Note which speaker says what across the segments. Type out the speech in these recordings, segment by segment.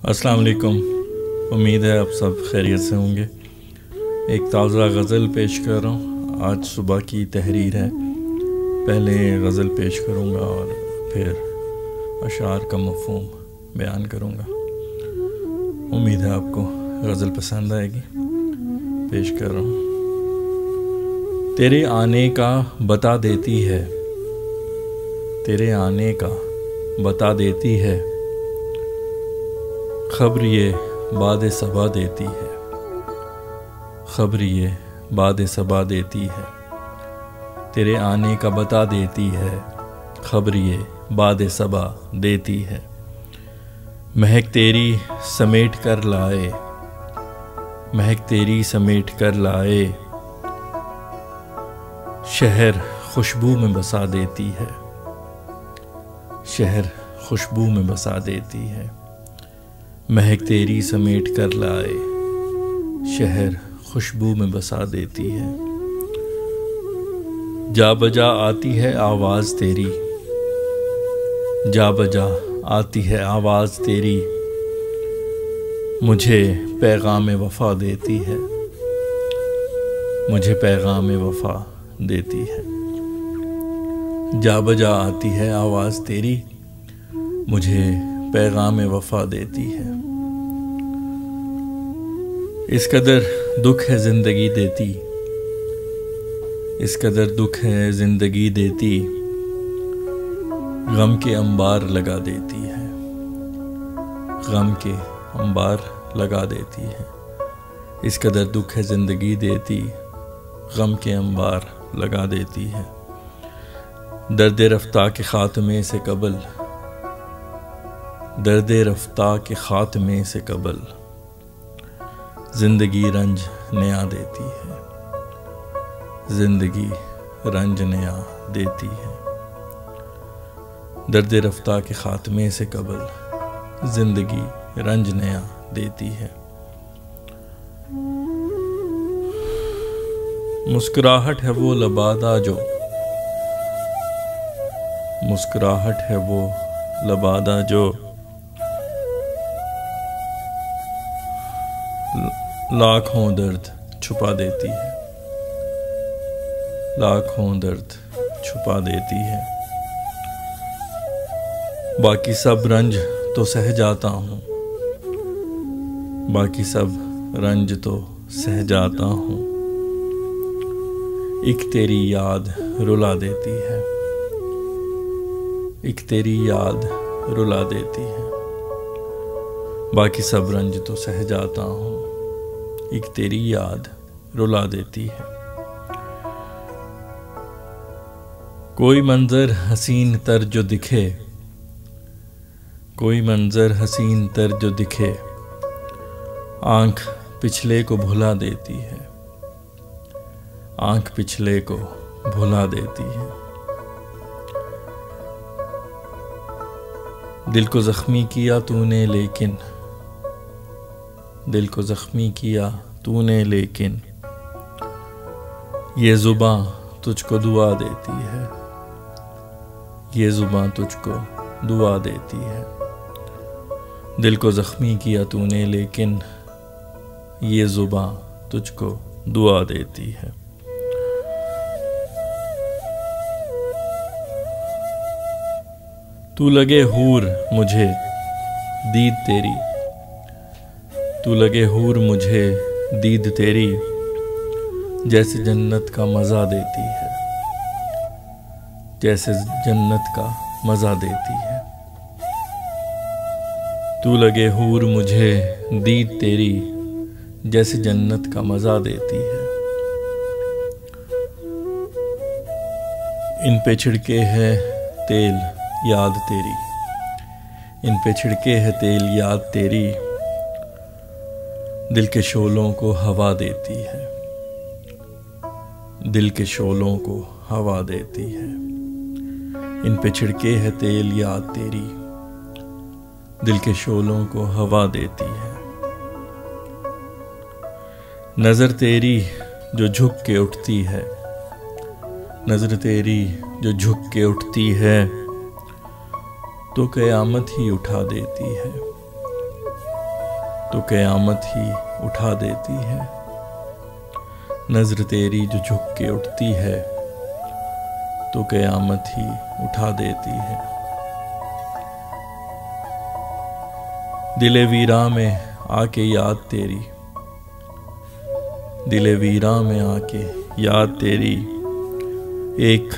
Speaker 1: अस्सलाम वालेकुम। उम्मीद है आप सब खैरियत से होंगे। एक ताज़ा गज़ल पेश कर रहा हूँ। आज सुबह की तहरीर है। पहले गज़ल पेश करूँगा और फिर अशार का मफ़हूम बयान करूँगा। उम्मीद है आपको गज़ल पसंद आएगी। पेश कर रहा हूँ। तेरे आने का बता देती है, तेरे आने का बता देती है, खबर ये बाद सबा देती है, खबर ये बाद सबा देती है। तेरे आने का बता देती है, खबर ये बाद सबा देती है। महक तेरी समेट कर लाए, महक तेरी समेट कर लाए, शहर खुशबू में बसा देती है, शहर खुशबू में बसा देती है। महक तेरी समेट कर लाए, शहर खुशबू में बसा देती है। जा बजा आती है आवाज़ तेरी, जा बजा आती है आवाज़ तेरी, मुझे पैगाम वफ़ा देती है, मुझे पैगाम वफ़ा देती है। जा बजा आती है आवाज़ तेरी, मुझे पैगाम वफ़ा देती है। इस कदर दुख है ज़िंदगी देती, इस कदर दुख है ज़िंदगी देती, गम के अंबार लगा देती है, गम के अंबार लगा देती है। इस कदर दुख है ज़िंदगी देती, गम के अंबार लगा देती है। दर्द रफ्ता के ख़ात्मे से कबल, दर्द रफ्ता के ख़ात्मे से कबल, ज़िंदगी रंज नया देती है, ज़िंदगी रंज नया देती है। दर्द रफ्ता के ख़ात्मे से कबल, ज़िंदगी रंज नया देती है। मुस्कुराहट है वो लबादा जो, मुस्कुराहट है वो लबादा जो, लाखों दर्द छुपा देती है, लाखों दर्द छुपा देती है। बाकी सब रंज तो सह जाता हूँ, बाकी सब रंज तो सह जाता हूँ, एक तेरी याद रुला देती है, एक तेरी याद रुला देती है। बाकी सब रंज तो सह जाता हूँ, एक तेरी याद रुला देती है। कोई मंजर हसीन तर जो दिखे, कोई मंजर हसीन तर जो दिखे, आंख पिछले को भुला देती है, आंख पिछले को भुला देती है। दिल को ज़ख्मी किया तूने लेकिन, दिल को ज़ख्मी किया तूने लेकिन, ये ज़ुबां तुझको दुआ देती है, ये ज़ुबां तुझको दुआ देती है। दिल को ज़ख्मी किया तूने लेकिन, ये ज़ुबां तुझको दुआ देती है। तू लगे हूर मुझे दीद तेरी, तू लगे हूर मुझे दीद तेरी, जैसे जन्नत का मज़ा देती है, जैसे जन्नत का मज़ा देती है। तू लगे हूर मुझे दीद तेरी, जैसे जन्नत का मज़ा देती है। इन पे छिड़के है तेल याद तेरी, इन पे छिड़के है तेल याद तेरी, दिल के शोलों को हवा देती है, दिल के शोलों को हवा देती है। इन पे छिड़के है तेल याद तेरी, दिल के शोलों को हवा देती है। नज़र तेरी जो झुक के उठती है, नज़र तेरी जो झुक के उठती है, तो क़यामत ही उठा देती है, तो क़यामत ही उठा देती है। नज़र तेरी जो झुक के उठती है तो क़यामत ही उठा देती है। दिले वीरा में आके याद तेरी, दिले वीरा में आके याद तेरी एक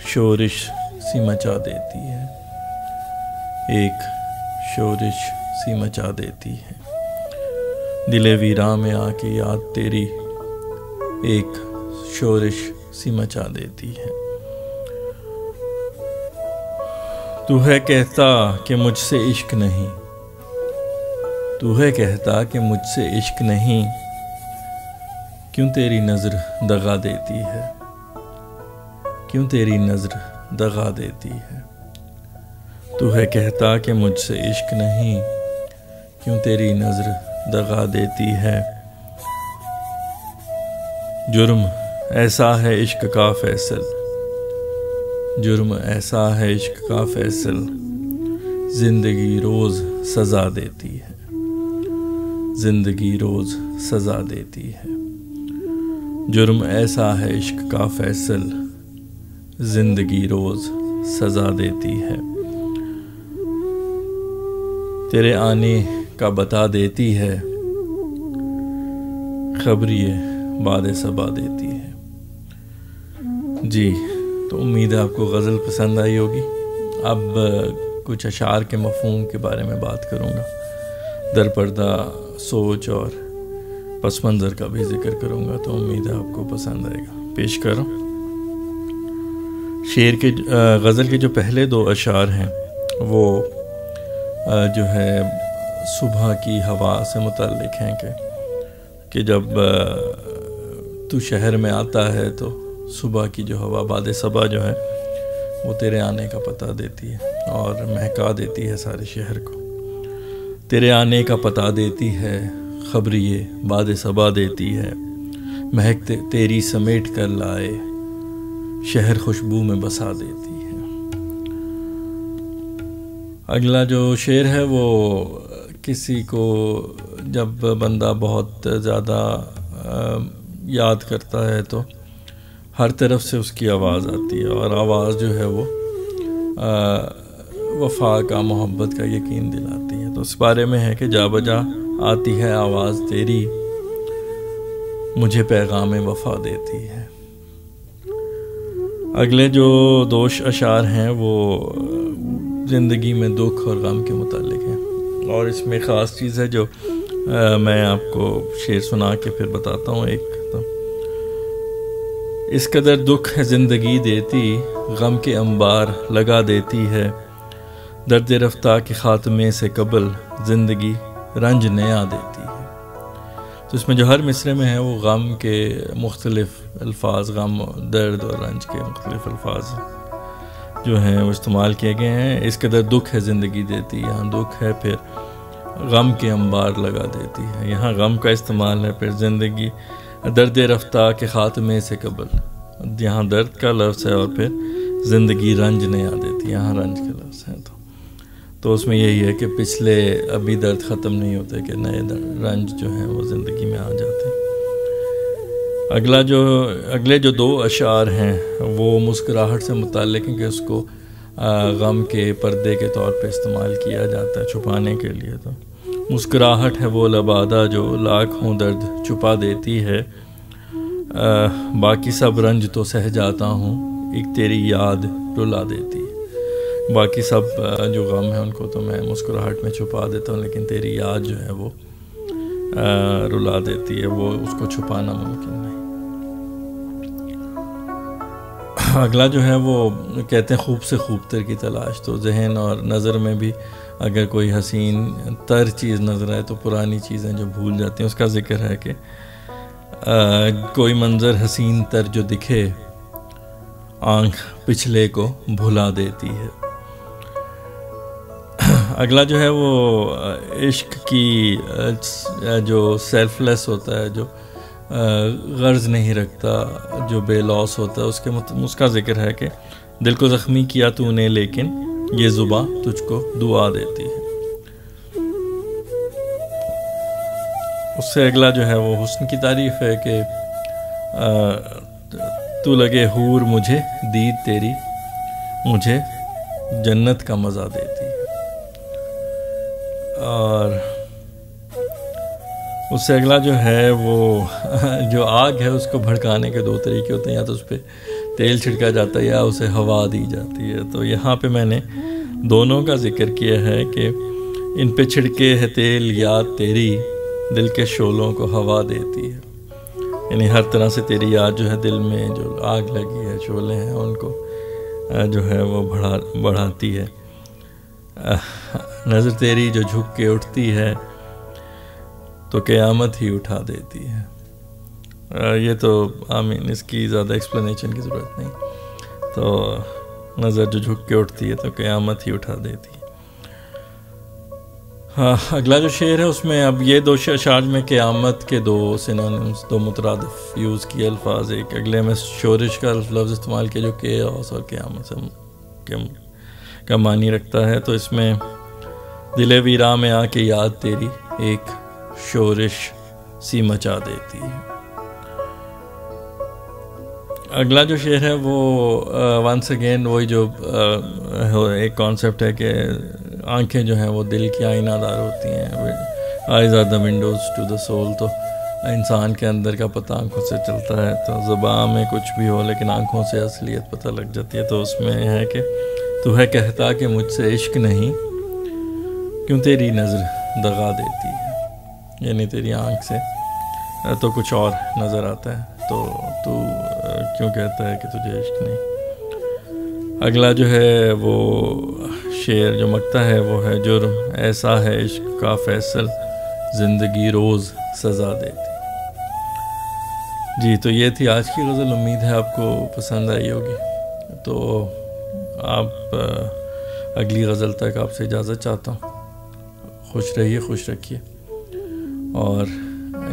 Speaker 1: शोरिश सी मचा देती है, एक शोरिश सी मचा देती है। दिले वीरा में आके याद तेरी एक शोरिश सी मचा देती है। तू है कहता कि मुझसे इश्क नहीं, तू है कहता कि मुझसे इश्क नहीं, क्यों तेरी नज़र दगा देती है, क्यों तेरी नज़र दगा देती है। तू है कहता कि मुझसे इश्क नहीं, क्यों तेरी नज़र दगा देती है। जुर्म ऐसा है इश्क का फैसल, जुर्म ऐसा है इश्क का फैसल, जिंदगी रोज़ सज़ा देती है, जिंदगी रोज़ सज़ा देती है। जुर्म ऐसा है इश्क का फैसल, जिंदगी रोज़ सज़ा देती है। तेरे आने का बता देती है, खबरिए बादे सबा देती है। जी, तो उम्मीद है आपको गज़ल पसंद आई होगी। अब कुछ अशार के मफ़हूम के बारे में बात करूँगा, दरपर्दा सोच और पस मंज़र का भी जिक्र करूँगा, तो उम्मीद है आपको पसंद आएगा। पेश करूँ शेर के गज़ल के जो पहले दो अशार हैं वो जो है सुबह की हवा से मुताल्लिक़ हैं कि जब तू शहर में आता है तो सुबह की जो हवा बादे सबा जो है वो तेरे आने का पता देती है और महका देती है सारे शहर को। तेरे आने का पता देती है, खबरिए बादे सबा देती है, महक तेरी समेट कर लाए, शहर खुशबू में बसा देती है। अगला जो शेर है वो किसी को जब बंदा बहुत ज़्यादा याद करता है तो हर तरफ से उसकी आवाज़ आती है और आवाज़ जो है वो वफ़ा का, मोहब्बत का यकीन दिलाती है। तो इस बारे में है कि जा बजा आती है आवाज़ तेरी, मुझे पैगाम वफ़ा देती है। अगले जो दो अशार हैं वो ज़िंदगी में दुख और गम के मुतालिक हैं और इसमें ख़ास चीज़ है जो मैं आपको शेर सुना के फिर बताता हूँ। एक इस कदर दुख है ज़िंदगी देती, गम के अंबार लगा देती है, दर्द रफ्ता के ख़ात्मे से कबल ज़िंदगी रंज नया देती है। तो इसमें जो हर मिसरे में है वो गम के मुख्तलिफ़ अल्फाज, गम, दर्द और रंज के मुख्तलिफ़ अल्फाज जो हैं वो इस्तेमाल किए गए हैं। इस कदर दुख है ज़िंदगी देती, यहाँ दुख है, फिर गम के अंबार लगा देती है, यहाँ गम का इस्तेमाल है, फिर ज़िंदगी दर्द रफ्ता के ख़ात्मे से कबल, यहाँ दर्द का लफ्ज़ है और फिर ज़िंदगी रंज नया देती है, यहाँ रंज के लफ्ज़ हैं। तो उसमें यही है कि पिछले अभी दर्द ख़त्म नहीं होते कि नए रंज जो हैं वो ज़िंदगी में आ जाते हैं। अगले जो दो अशार हैं वो मुस्कुराहट से मुताल्लिक़ हैं कि उसको गम के पर्दे के तौर पे इस्तेमाल किया जाता है छुपाने के लिए। तो मुस्कुराहट है वो लबादा जो लाखों दर्द छुपा देती है, बाकी सब रंज तो सह जाता हूँ, एक तेरी याद रुला देती है। बाकी सब जो गम है उनको तो मैं मुस्कुराहट में छुपा देता हूँ, लेकिन तेरी याद जो है वो रुला देती है, वो उसको छुपाना मुमकिन नहीं। अगला जो है वो कहते हैं खूब से खूबतर की तलाश, तो जहन और नज़र में भी अगर कोई हसीन तर चीज़ नज़र आए तो पुरानी चीज़ें जो भूल जाती हैं उसका ज़िक्र है कि कोई मंज़र हसीन तर जो दिखे, आँख पिछले को भुला देती है। अगला जो है वो इश्क की जो सेल्फलेस होता है, जो गर्ज नहीं रखता, जो बेलौस होता है, उसका ज़िक्र है कि दिल को ज़ख्मी किया तूने लेकिन ये ज़ुबां तुझको दुआ देती है। उससे अगला जो है वो हुस्न की तारीफ़ है कि तू लगे हूर मुझे दीद तेरी मुझे जन्नत का मज़ा देती है। और उससे अगला जो है वो जो आग है उसको भड़काने के दो तरीके होते हैं, या तो उस पर तेल छिड़का जाता है या उसे हवा दी जाती है। तो यहाँ पे मैंने दोनों का जिक्र किया है कि इन पे छिड़के है तेल याद तेरी दिल के शोलों को हवा देती है। यानी हर तरह से तेरी याद जो है दिल में जो आग लगी है, शोले हैं, उनको जो है वो बढ़ाती है। नज़र तेरी जो झुक के उठती है तो क़यामत ही उठा देती है। ये तो आमीन, इसकी ज़्यादा एक्सप्लेनेशन की ज़रूरत नहीं। तो नज़र जो झुक के उठती है तो क़यामत ही उठा देती है। हाँ, अगला जो शेर है उसमें अब ये दो अशार में क़यामत के दो सिनोनिम्स, दो मुतरादिफ यूज़ किए अल्फाज। एक अगले में शोरिश का लफ्ज़ इस्तेमाल किया जो केओस और क़यामत से का मानी रखता है। तो इसमें दिले वीरा में आके याद तेरी एक शोरिश सी मचा देती है। अगला जो शेर है वो वंस अगेन वही जो एक कॉन्सेप्ट है कि आंखें जो हैं वो दिल की आईनादार होती हैं। Eyes are the windows to the soul. तो इंसान के अंदर का पता आंखों से चलता है। तो ज़ुबान में कुछ भी हो लेकिन आंखों से असलियत पता लग जाती है। तो उसमें है कि तू है कहता कि मुझसे इश्क नहीं, क्यों तेरी नज़र दगा देती है। यानी तेरी आँख से तो कुछ और नज़र आता है, तो तू क्यों कहता है कि तुझे इश्क नहीं। अगला जो है वो शेर जो मकता है वो है जुर्म ऐसा है इश्क का फैसल ज़िंदगी रोज़ सज़ा देती। जी, तो ये थी आज की गज़ल। उम्मीद है आपको पसंद आई होगी। तो आप अगली गज़ल तक आपसे इजाज़त चाहता हूँ। खुश रहिए, खुश रखिए, और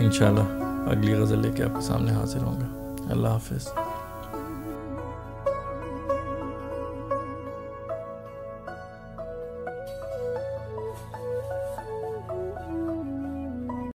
Speaker 1: इंशाल्लाह अगली गज़ल लेके आपके सामने हाजिर होंगे। अल्लाह हाफ़िज़।